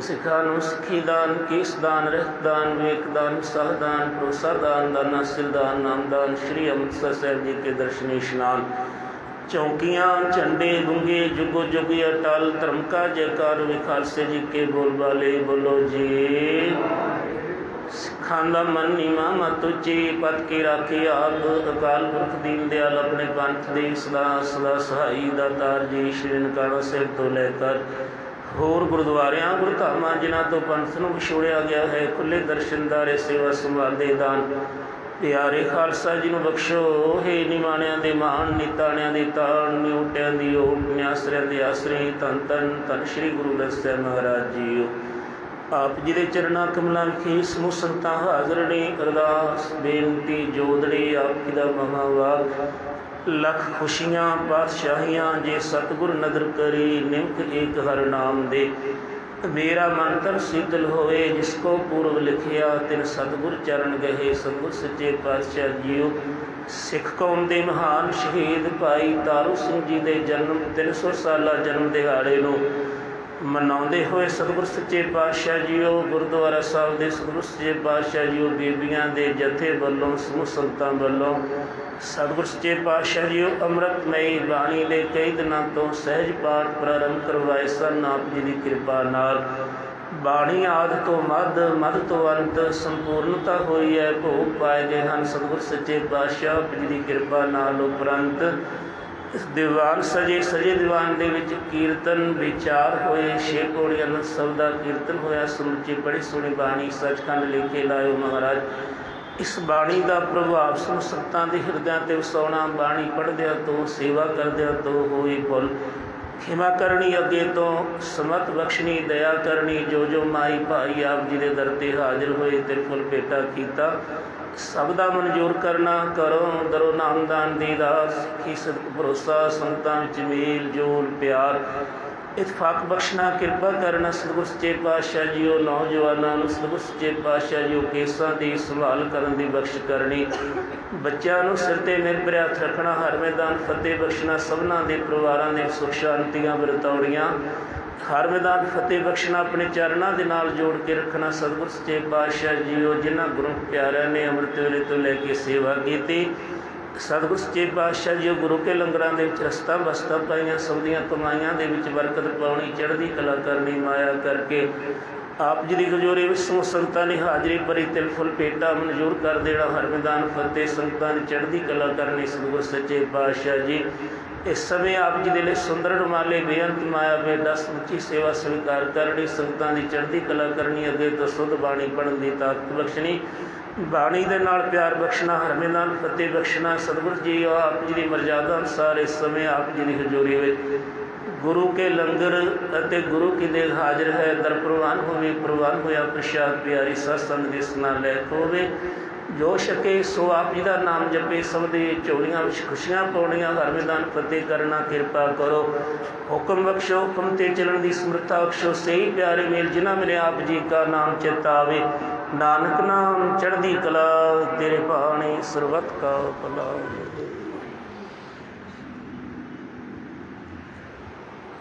सिखानु सिखी दान, केस दान, रहत दान, वेक दान, साह दान, भरोसा दान, दाना सिर दान, नाम दान। श्री अमृतसर साहिब जी के दर्शनी स्नान। चौकियाँ झंडे गुंगे जुगो जुगी अटल, धर्म का जयकार वे खालसे जी के बोल वाले बोलो जी। सिखां दा मन नीमा मत उची, पद के राखे आप। अकाल पुरख दीन दयाल अपने पंथ दे सदा सदा सहाई दातार जी। श्री ननकाना साहिब तो लैकर होर गुरुद्वारियां गुरधामां जिन्हां तो पंथ नूं विछोड़िया गया है, खुले दर्शनदारे सेवा संभाल दे दान। प्यारे खालसा जी नूं बख्शो हे निमाणियां दे मान, निताणियां दे ताण, निउटियां दी ओट, निआसरियां दे आसरे। धन धन धन श्री गुरु ग्रंथ साहिब महाराज जी। आप जी दे चरणां कमलां विखे समूह संगतां हाज़र ने। अरदास बेनती जोदड़ी आप जी दा महावाग। लख खुशियाँ पातशाहियाँ जे सतगुर नदर करी, निमक एक हर नाम दे। मेरा मन तन शीतल होए, जिसको पूर्व लिखिया तिन सतगुर चरण गहे। सतगुर सच्चे पातशाह जीओ। सिख कौम के महान शहीद भाई तारू सिंह जी के जन्म 300 साला जन्म दिहाड़े नूं मनाउंदे होए सतगुर सच्चे पातशाह जीओ। गुरुद्वारा साहिब के सतगुर सच्चे पातशाह जीओ बीबियां दे जथे वालों समूह संगतां वालों सतगुर सच्चे पातशाह जीओ अमृतमई बाणी दे कई दिनों तो सहज पाठ प्रारंभ करवाए सन। आप जी की कृपा नाल बाणी आद तो मद मद तो अंत संपूर्णता हुई है। भोग पाए गए हैं सतगुर सच्चे पातशाह जी की कृपा नाल उपरंत इस दीवान सजे सजे दीवान दे विच कीर्तन विचार होए। 6 पौड़ियां सब दा कीर्तन होया। समੁੱਚੀ बड़ी सोहनी बाणी सचखंड लिखे लायो महाराज। इस बाणी का प्रभाव संतां दे हिरदियां ते वसाउणा। बाणी पढ़दियां तो सेवा करदियां तो होई भुल खिमा करनी अगे तो समत बख्शनी दया करनी। जो जो माई भाई आप जी के दर ते हाजिर होए ते फुल भेटा कीता सब दा मंजूर करना। करो दरो नामदान दी दास सिੱਖੀ सदक भरोसा संतां विच मेल जोल प्यार इतफाक बख्शना कृपा करना। सतगुर सच्चे पातशाह जी नौजवानों सतगुर सच्चे पातशाह जी केसां की संभाल करन दी बख्श करनी। बच्चों को सिर ते मेर भरिया हथ रखना। हर मैदान फतेह बख्शना। सबना दे परिवारां दे सुख शांतियां वरतौड़ियां हर मैदान फतेह बख्शना। अपने चरणों के नाल जोड़ के रखना। सतगुर सच्चे पातशाह जी जिन्हां गुरु प्यारिਆਂ ने अमृत वेले तो लैके सेवा की। सतगुर सच्चे पातशाह जी गुरु के लंगरां दे विच रस्ता बस्ता पाईयां। सब दीआं कमाईआं दे विच बरकत पाउणी चढ़दी कला करनी माया करके आप जी की हजूरी विच संतां ने हाजरी भरी तिल फुल भेटा मंजूर कर देना। हर मैदान फतेह संतां ने चढ़दी कला करनी। सतगुर सच्चे पातशाह जी इस समय आप जी दे लई सुंदर रुमाले बेअंत माया बेटा समुची सेवा स्वीकार करनी। संतां की चढ़दी कला करनी। अगे तो शुद्ध बाणी पढ़न की ताकत बख्शनी। बाणी दे नाल प्यार बख्शना। हर मैदान फतेह बख्शना। सतगुर जी आप जी की मर्यादा अनुसार इस समय आप जी की हजूरी में गुरु के लंगर अते गुरु की देग हाजिर है। दर प्रवान होवे प्रवान होया प्रसाद प्यारी सत्संग दिस नाल लैक होवे। जो छके सो आप जी का नाम जपे। सब दी झोलियां विच खुशियां पाउणियां। हर मैदान फतेह करना कृपा करो। हुक्म बख्शो हुक्म ते चलन की समर्था बख्शो। सही प्यारे मेल जिन्हां मेरे आप जी का नाम चित आवे। नानक नाम चढ़दी कला तेरे पाणी सरबत का भला।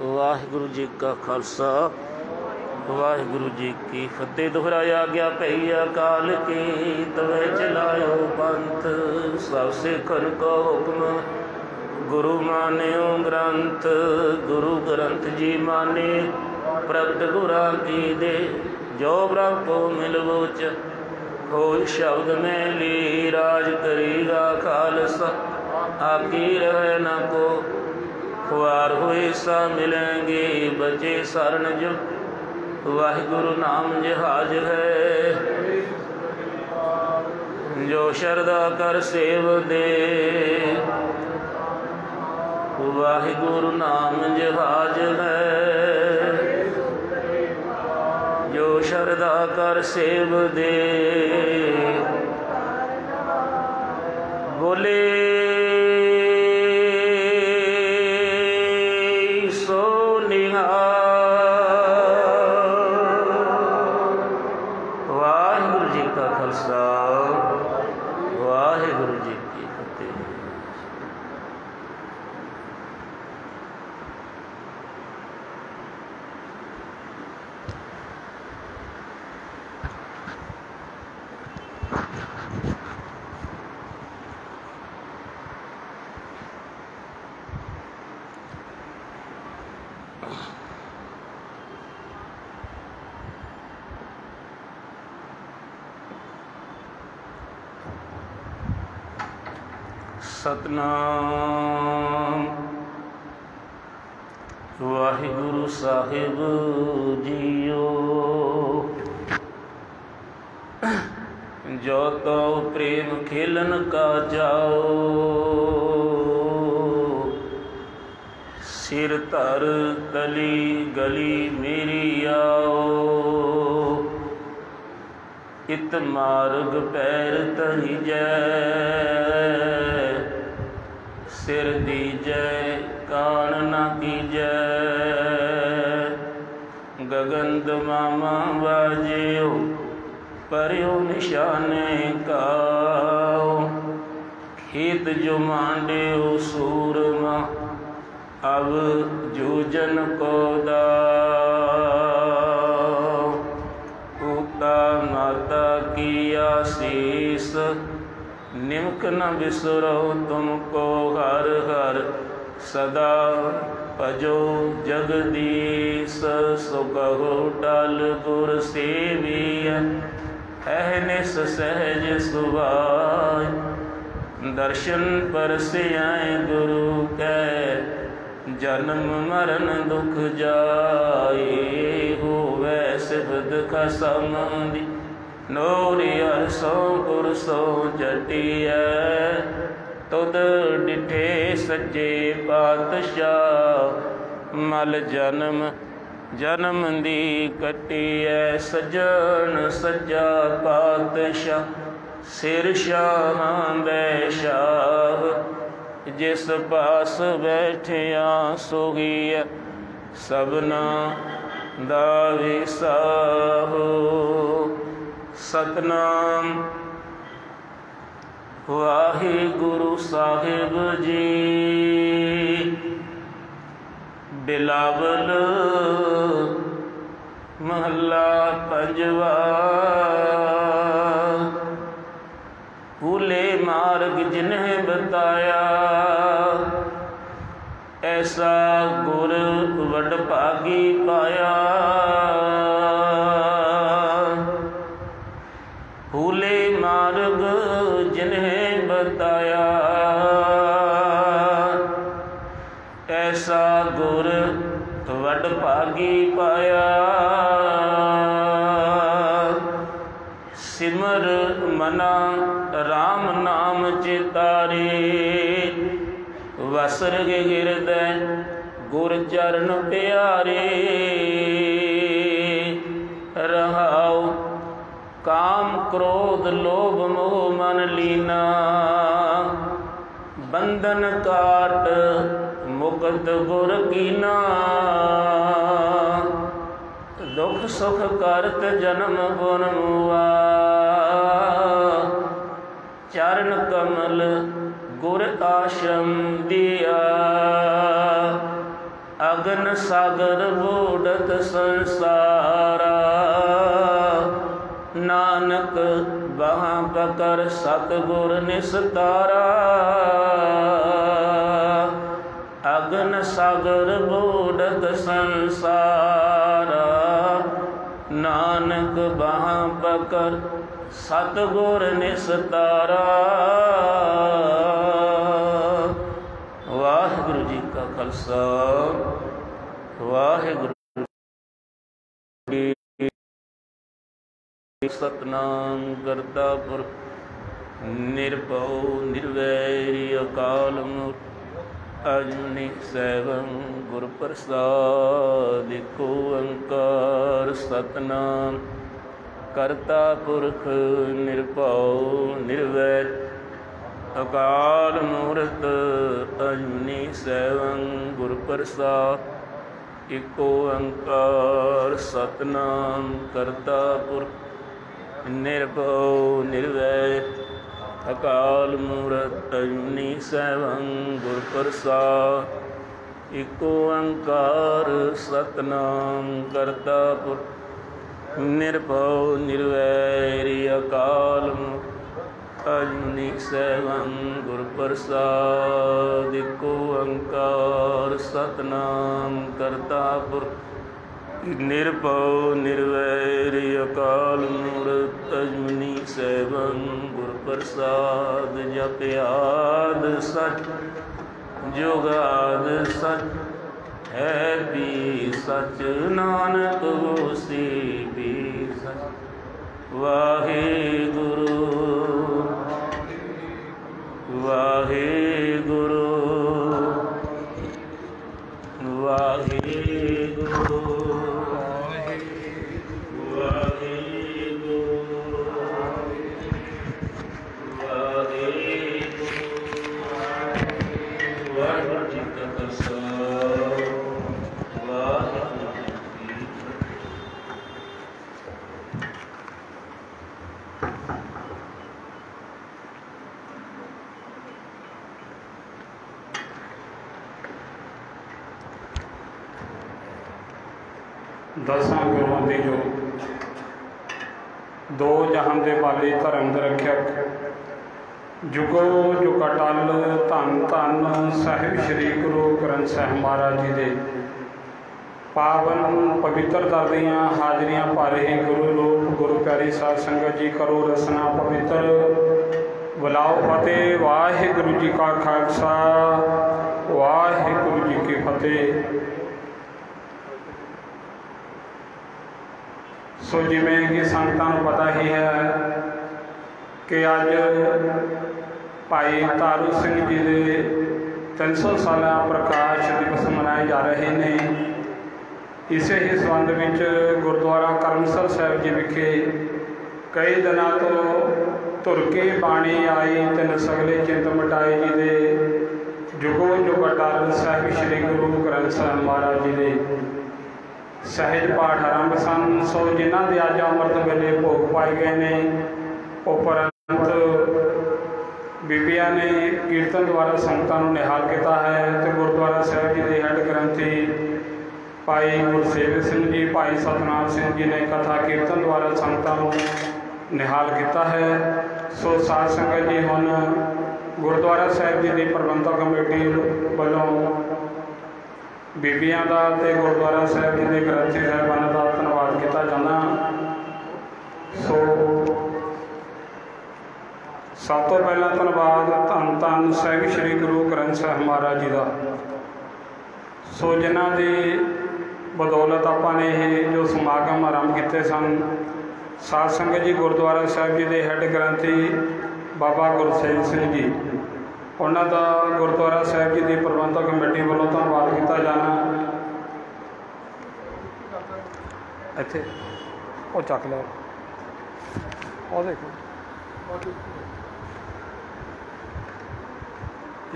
वाहिगुरु जी का खालसा वाहिगुरु जी की फतेह। दोहराया गया पई अकाल की तवे चलायो पंथ। सब सिखन को हुक्म गुरु मान्यो ग्रंथ। गुरु ग्रंथ जी माने प्रगट गुरां की दे। जो ब्रह्म को मिलवोच हो शब्द में ली। राज करेगा खालसा आकी रह न को। खुआर हुए सा मिलेंगे बचे शरण जो। वाहिगुरु नाम जहाज है जो शरदा कर सेव दे। वाहिगुरु नाम जहाज है जो शरदा कर सेव दे। बोले वाहिगुरु जी की फतेह। सतनाम वाहिगुरु साहिब जियो। जो तो प्रेम खेलन का जाओ। सिर धर तली गली मेरी आओ। इत मार्ग पैर तही जय। सिर दीजय कान न कीजय। गगन मामा बाजियो परियो निशाने काओ। खेत जो मांडियो सूरमा अब जूजन को दाओ। पिता माता की आशीष निमक न बिसरो तुमको। हर हर सदा भजो जगदीश। सो कहो टल गुर सेविय, अहनिस सहज सुभाय। दर्शन परसियाँ गुरु कै, जन्म मरण दुख जाए। होवै सिफत खसम दी, नोरी अरसों पुरसों जटिया। तुद डिठे सच्चे पातशाह, मल जन्म जन्म दी कटिया। सजन सच्चा पातशाह, सिर शाहां दै शाह। जिस पास बैठिया सोहीय, सबना दा विसाहो। सतनाम वाहिगुरु साहिब जी। बिलावल महला पंजवा। भूले मार्ग जिन्हें बताया, ऐसा गुर वड भागी पाया। भूले मार्ग जिन्हें बताया, ऐसा गुर वड भागी पाया। सिमर मना राम नाम चितारे, वसर गिरदै गुर चरण प्यारे। रहाओ काम क्रोध लोभ मोह मन लीना, बंधन काट मुक्त गुर कीना। दुख सुख करत जन्म गुण मुआ, चरण कमल गुर आश्रम दिया। अगन सागर बूढ़त संसारा, नानक वहाँ पकर सतगुर निस्तारा। अगन सागर बूढ़त संसारा, नानक वहाँ पकर सतगुर निस्तारा। वाहिगुरु जी का खालसा, वाहिगुरु सतनाम करता पुरख, निरभउ निर्वैर अकाल मूर्ति। अजूनी सैभं गुर प्रसाद। एको ओंकार सतनाम करता पुरख, निरभउ निर्वैर अकाल मूर्त। अजूनी सैभं गुर प्रसाद। एको ओंकार सतनाम करता पुरख, निरभउ निर्वैर अकाल मूर्त। अजूनी सैभं गुर प्रसाद। एको ओंकार सतनाम करता पुरख, निरभउ निर्वैर अकाल मूर्त। अजूनी सैभं गुर प्रसाद। एको ओंकार सतनाम करता पुरख, निरभउ निर्वैर अकाल मूर्त। अजूनी सैभं गुर प्रसाद। जपयाद सच जुगाद सच, है भी सच नानक होसी भी सच। वाहिगुरु वाहिगुरु वाहिगुरु दसां गुरुओं की जो दो जहां के पाली धर्म के रक्षक जुगो जुग अटल धन धन साहिब श्री गुरु ग्रंथ साहिब महाराज जी दे पावन पवित्र दर दियां हाजरियां पा रहे गुरु लोक गुरु प्यारी साध संगत जी करो रसना पवित्र बुलाओ फतेह। वाहिगुरु जी का खालसा वाहिगुरु जी की फतेह। सो जिमें कि संगतां नूं पता ही है कि अज भाई तारू सिंह जी के 300 साल प्रकाश दिवस मनाए जा रहे हैं। इसे ही संबंध में गुरुद्वारा करमसर साहिब जी विखे कई दिनों तो धुर के बाणी आई तिन सगले चिंत मिटाए जी दे जुगो जुग अटल साहिब श्री गुरु ग्रंथ साहिब महाराज जी दे सहज पाठ आरंभ सन। सो जिन्हों के अज अमृत वेले भोग पाए गए ने उपरंत बीबिया ने कीर्तन द्वारा संगतां नूं निहाल किया है। तो गुरुद्वारा साहिब जी के हैड ग्रंथी भाई गुरसेवक सिंह जी भाई सतनाम सिंह जी ने कथा कीर्तन द्वारा संगतां नूं निहाल किया है। सो साध संगत जी हुण गुरुद्वारा साहिब जी की प्रबंधक कमेटी वालों बीबियां का ते गुरुद्वारा साहिब जी के ग्रंथी साहिबान का धन्यवाद किया जाना। सो सब तो पहला धन्यवाद धन धन साहिब श्री गुरु ग्रंथ साहिब महाराज जी का। सो जिन्हों की बदौलत आपने ये जो समागम आरंभ किए सन साध संगत जी गुरुद्वारा साहिब जी के हैड ग्रंथी बाबा गुरसेवक सिंह जी उन्हों का गुरुद्वारा साहिब जी की प्रबंधक कमेटी वालों धन्यवाद किया जाना। इत्थे वो चक लो और देखो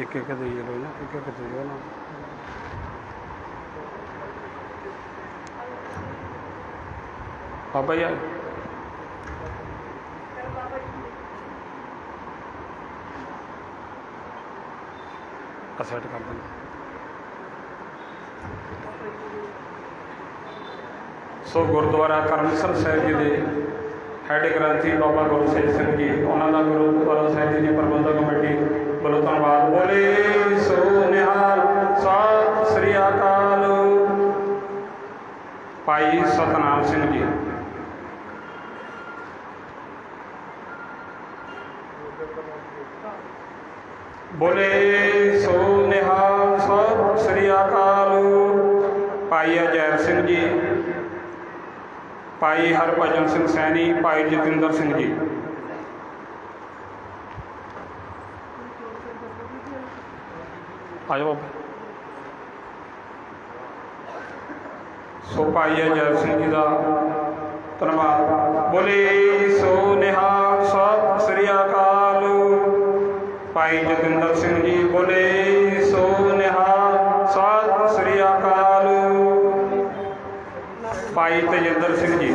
एक एक दे लो ना एक एक दे लो ना। बाबा यार सेट कर देना। सो गुरुद्वारा करमसर साहिब जी के हैड ग्रंथी बाबा गुरसेवक सिंह जी उन्होंने गुरुद्वारा साहिब जी की प्रबंधक कमेटी वालों धन्यवाद। बोले सो निहाल सत श्री अकाल। भाई सतनाम सिंह जी बोले सो निहाल सत श्री अकाल। भाई अजैब सिंह जी भाई हरभजन सिंह सैनी भाई जतिंदर सिंह जी आ जाओ। सो भाई अजैब सिंह जी का धन्यवाद। बोले सो निहाल सत श्री अकाल। भाई जतिंदर सिंह जी बोले सो निहाल सत श्री अकाल। भाई तेजिंदर सिंह जी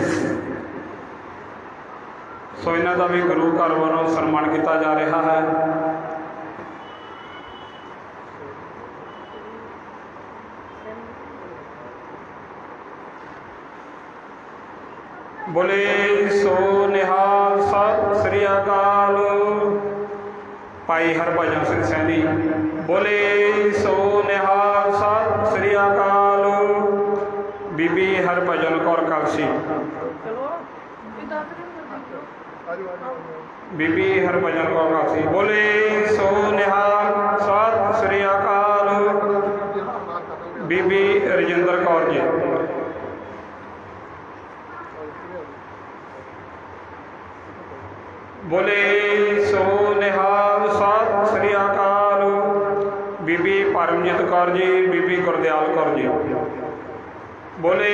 सो इन्हों का भी गुरु घर वालों सन्मान किया जा रहा है। बोले सो निहाल सत श्री अकाल। भाई हरभजन सिंह सैनी बोले सो निहाल सत श्री अकाल। बीबी हरभजन कौर कलसी बीबी हरभजन कौर कलसी बोले सो निहाल सत श्री अकाल। बीबी रजिंदर कौर जी बोले सो निहाल सत श्री अकाल। बीबी परमजीत कौर जी बीबी गुरदयाल कौर जी बोले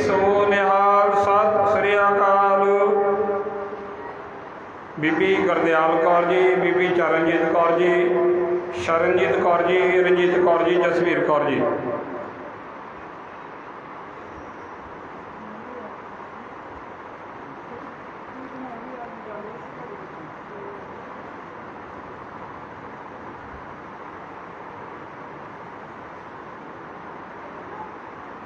सो निहाल सत श्री अकाल। बीबी गुरदयाल कौर जी बीबी चरणजीत कौर जी शरणजीत कौर जी रंजीत कौर जी जसवीर कौर जी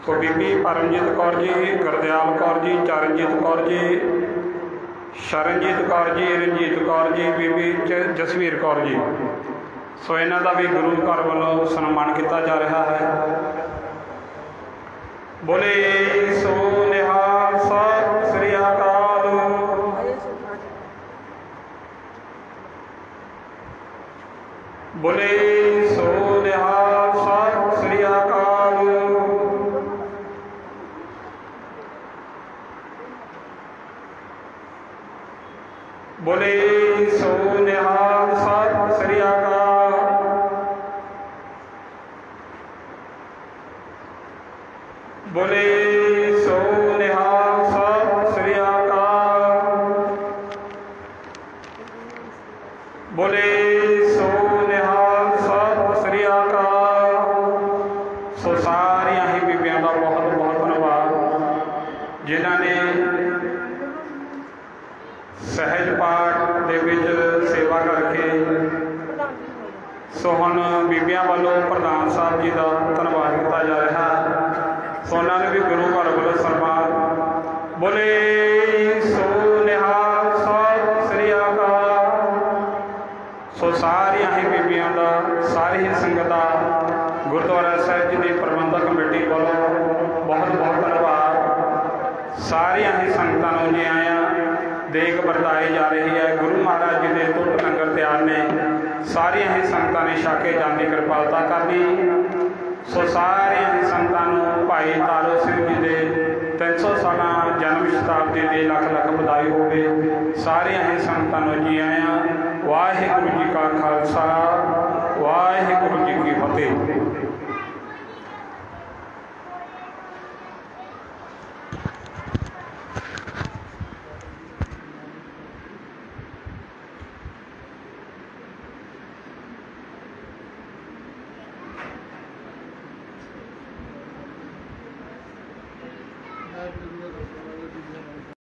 तो बीबी परमजीत कौर जी गुरदयाल कौर जी चरणजीत कौर जी शरणजीत कौर जी, रंजीत कौर जी, बीबी जसवीर कौर जी। सो इन्हों का भी गुरु घर वालों सन्मान किया जा रहा है। बोले सो निहाल सत श्री अकाल। बोले सो निहाल सत श्री अकाल। बोले सो निहाल सत श्री अकाल। बोले सो निहाल सत श्री अकाल। बोले सो निहाल सत श्री अकाल। सो सारिया ही बीबियां का बहुत बहुत धन्यवाद जिन्होंने सहज पाठ दे विच सेवा करके। सो हुण बीबियां वालों प्रधान साहब जी का धन्यवाद किया जा रहा। सो उन्होंने भी गुरु घर वालों सन्मान। बोले सो निहाल सत श्री अकाल। सो सारिया ही बीबियां का, सारी ही संगत का गुरुद्वारा साहिब जी की प्रबंधक कमेटी वालों बहुत बहुत धन्यवाद। सारिया ही संगतां नूं जी आया देख बरताई जा रही है। गुरु महाराज जी के तुट लंगर तैयार ने, सारिया ही संगतां ने छक के जाने की कृपालता करनी। सो सारिया ही संगतां नूं भाई तारू सिंह जी के 300 साल जन्म शताब्दी की लख लख बधाई होवे। सारिया ही संगतां नूं जी आया। वाहिगुरू जी का खालसा, वाहिगुरू जी की फतेह।